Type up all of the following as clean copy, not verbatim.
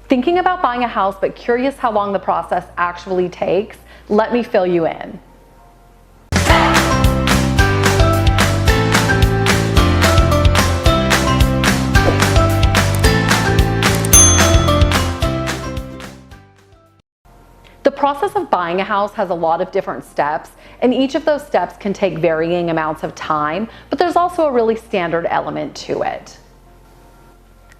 Thinking about buying a house but curious how long the process actually takes? Let me fill you in. The process of buying a house has a lot of different steps, and each of those steps can take varying amounts of time, but there's also a really standard element to it.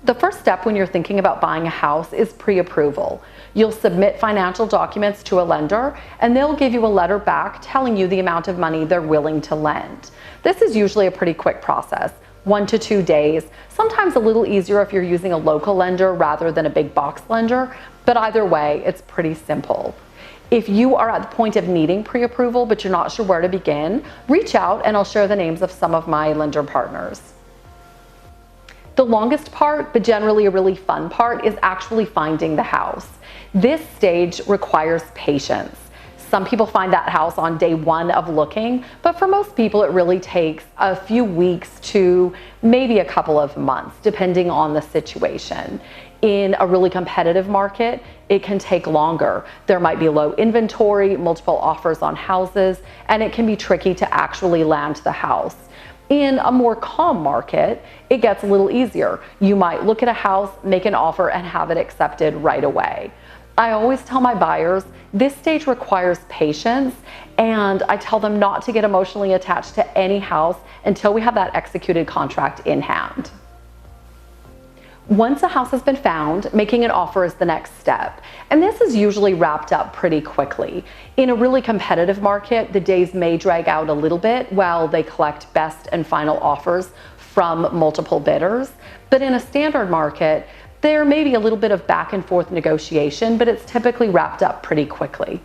The first step when you're thinking about buying a house is pre-approval. You'll submit financial documents to a lender, and they'll give you a letter back telling you the amount of money they're willing to lend. This is usually a pretty quick process, 1 to 2 days, sometimes a little easier if you're using a local lender rather than a big box lender, but either way, it's pretty simple. If you are at the point of needing pre-approval but you're not sure where to begin, reach out and I'll share the names of some of my lender partners. The longest part, but generally a really fun part, is actually finding the house. This stage requires patience. Some people find that house on day 1 of looking, but for most people it really takes a few weeks to maybe a couple of months, depending on the situation. In a really competitive market, it can take longer. There might be low inventory, multiple offers on houses, and it can be tricky to actually land the house. In a more calm market, it gets a little easier. You might look at a house, make an offer, and have it accepted right away. I always tell my buyers, this stage requires patience, and I tell them not to get emotionally attached to any house until we have that executed contract in hand. Once a house has been found, making an offer is the next step, and this is usually wrapped up pretty quickly. In a really competitive market, the days may drag out a little bit while they collect best and final offers from multiple bidders, but in a standard market, there may be a little bit of back and forth negotiation, but it's typically wrapped up pretty quickly.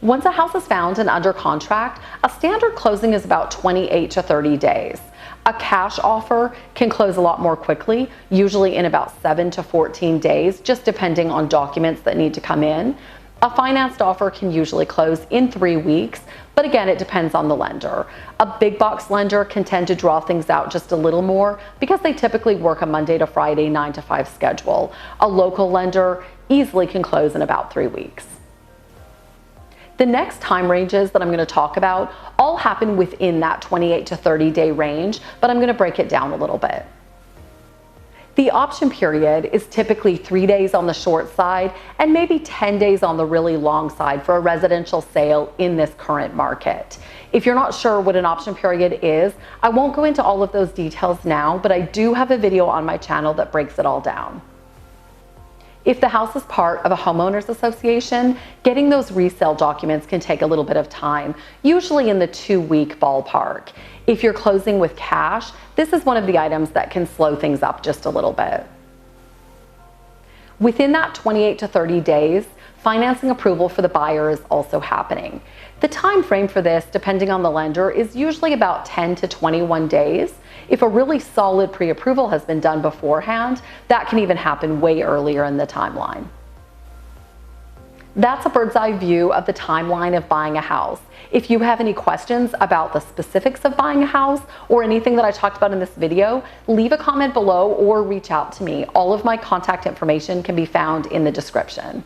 Once a house is found and under contract, a standard closing is about 28 to 30 days. A cash offer can close a lot more quickly, usually in about 7 to 14 days, just depending on documents that need to come in. A financed offer can usually close in 3 weeks, but again, it depends on the lender. A big box lender can tend to draw things out just a little more because they typically work a Monday to Friday 9 to 5 schedule. A local lender easily can close in about 3 weeks. The next time ranges that I'm going to talk about all happen within that 28 to 30 day range, but I'm going to break it down a little bit. The option period is typically 3 days on the short side and maybe 10 days on the really long side for a residential sale in this current market. If you're not sure what an option period is, I won't go into all of those details now, but I do have a video on my channel that breaks it all down. If the house is part of a homeowners association, getting those resale documents can take a little bit of time, usually in the 2-week ballpark. If you're closing with cash, this is one of the items that can slow things up just a little bit. Within that 28 to 30 days, financing approval for the buyer is also happening. The time frame for this, depending on the lender, is usually about 10 to 21 days. If a really solid pre-approval has been done beforehand, that can even happen way earlier in the timeline. That's a bird's eye view of the timeline of buying a house. If you have any questions about the specifics of buying a house or anything that I talked about in this video, leave a comment below or reach out to me. All of my contact information can be found in the description.